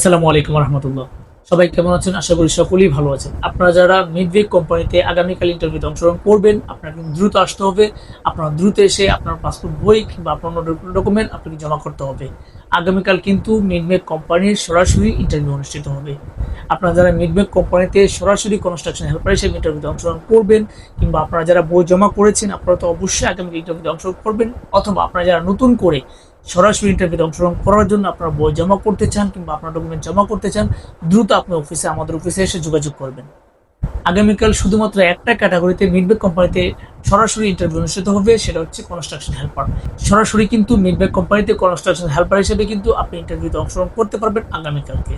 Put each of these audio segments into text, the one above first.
আসসালামু আলাইকুম রহমতুল্লাহ। সবাই কেমন আছেন? আশা করি সকলেই ভালো আছেন। আপনারা যারা মিডওয়েক কোম্পানিতে আগামীকাল ইন্টারভিউতে অংশগ্রহণ করবেন, আপনার কিন্তু দ্রুত আসতে হবে। আপনার দ্রুত এসে আপনার পাসপোর্ট বই কিংবা আপনার ডকুমেন্ট আপনাকে জমা করতে হবে। আগামীকাল কিন্তু মিডওয়েক কোম্পানির সরাসরি ইন্টারভিউ অনুষ্ঠিত হবে। আপনারা যারা মিডওয়েক কোম্পানিতে সরাসরি কনস্ট্রাকশন হেল্পার হিসেবে ইন্টারভিউতে অংশগ্রহণ করবেন, কিংবা আপনারা যারা বই জমা করেছেন, আপনারা তো অবশ্যই আগামী ইন্টারভিউতে অংশগ্রহণ করবেন। অথবা আপনারা যারা নতুন করে সরাসরি ইন্টারভিউতে অংশগ্রহণ করার জন্য আপনারা বই জমা করতে চান কিংবা আপনার ডকুমেন্ট জমা করতে চান, দ্রুত আপনি আমাদের অফিসে এসে যোগাযোগ করবেন। আগামীকাল শুধুমাত্র একটা ক্যাটাগরিতে মিডওয়েক কোম্পানিতে সরাসরি ইন্টারভিউ অনুষ্ঠিত হবে, সেটা হচ্ছে কনস্ট্রাকশন হেল্পার। সরাসরি কিন্তু মিডওয়েক কোম্পানিতে কনস্ট্রাকশন হেল্পার হিসেবে কিন্তু আপনি ইন্টারভিউতে অংশগ্রহণ করতে পারবেন আগামীকালকে।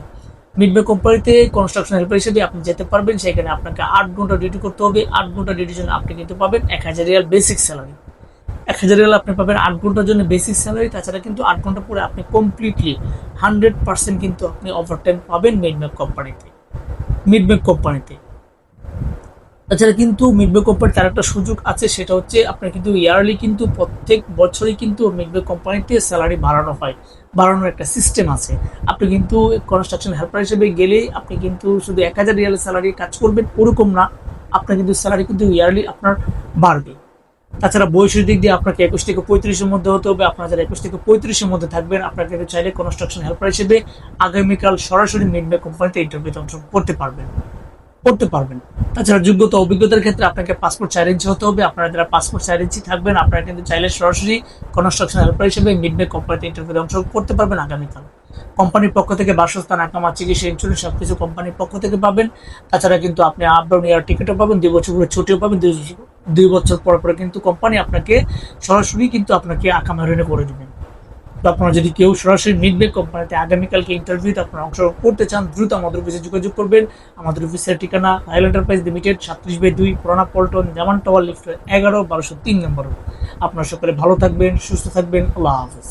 মিডওয়েক কোম্পানিতে কনস্ট্রাকশন হেল্পার হিসেবে আপনি যেতে পারবেন। সেখানে আপনাকে 8 ঘন্টা ডিউটি করতে হবে। 8 ঘন্টা ডিউটির জন্য আপনি কিন্তু পাবেন 1000 রিয়াল বেসিক স্যালারি। 1000 রিয়াল আপনি পাবেন 8 ঘন্টার জন্য বেসিক স্যালারি। তাছাড়া কিন্তু 8 ঘন্টা পরে আপনি কমপ্লিটলি 100% কিন্তু আপনি ওভারটাইম পাবেন মিডওয়েক কোম্পানিতে। তাছাড়া কিন্তু মিডওয়েক কোম্পানির তার একটা সুযোগ আছে, সেটা হচ্ছে আপনার কিন্তু ইয়ারলি কিন্তু প্রত্যেক বছরই কিন্তু মিডওয়েক কোম্পানিতে স্যালারি বাড়ানো হয়। বাড়ানোর একটা সিস্টেম আছে। আপনি কিন্তু কনস্ট্রাকশন হেল্পার হিসেবে গেলেই আপনি কিন্তু শুধু 1000 রিয়ালের স্যালারি কাজ করবেন ওরকম না, আপনার কিন্তু স্যালারি কিন্তু ইয়ারলি আপনার বাড়বে। তাছাড়া বয়সের দিক দিয়ে আপনাকে 21 থেকে 35-এর মধ্যে হতে হবে। আপনারা যারা 21 থেকে 35-এর মধ্যে থাকবেন, আপনারা কিন্তু চাইলে কনস্ট্রাকশন হেল্পার হিসেবে আগামীকাল সরাসরি মিডওয়েক কোম্পানিতে ইন্টারভিউতে অংশগ্রহণ করতে পারবেন। তাছাড়া যোগ্যতা অভিজ্ঞতার ক্ষেত্রে আপনাকে পাসপোর্ট 4 ইঞ্চি হতে হবে। আপনারা যারা পাসপোর্ট 4 ইঞ্চি থাকবেন, আপনারা কিন্তু চাইলে সরাসরি কনস্ট্রাকশন হেল্পার হিসেবে মিডওয়েক কোম্পানিতে ইন্টারভিউতে অংশগ্রহণ করতে পারবেন আগামীকাল। কোম্পানির পক্ষ থেকে বাসস্থান, আকামা, চিকিৎসা, ইন্স্যুরেন্স সবকিছু কোম্পানির পক্ষ থেকে পাবেন। তাছাড়া কিন্তু আপনি আপ ডাউন এয়ার টিকিটও পাবেন, 2 বছর করে ছুটিও পাবেন। 2 বছর পর পরে কিন্তু কোম্পানি আপনাকে সরাসরি কিন্তু আপনাকে আকামা রেনে করে দেবেন। তো আপনারা যদি কেউ সরাসরি মিডওয়েক কোম্পানিতে আগামীকালকে ইন্টারভিউতে আপনারা অংশগ্রহণ করতে চান, দ্রুত আমাদের অফিসে যোগাযোগ করবেন। আমাদের অফিসের ঠিকানা রায়েল এন্টারপ্রাইজ লিমিটেড, 37/2 পুরানা পল্টন, জামান টাওয়ার, লিফট 11, 1203 নম্বর। আপনারা সকলে ভালো থাকবেন, সুস্থ থাকবেন। আল্লাহ হাফেজ।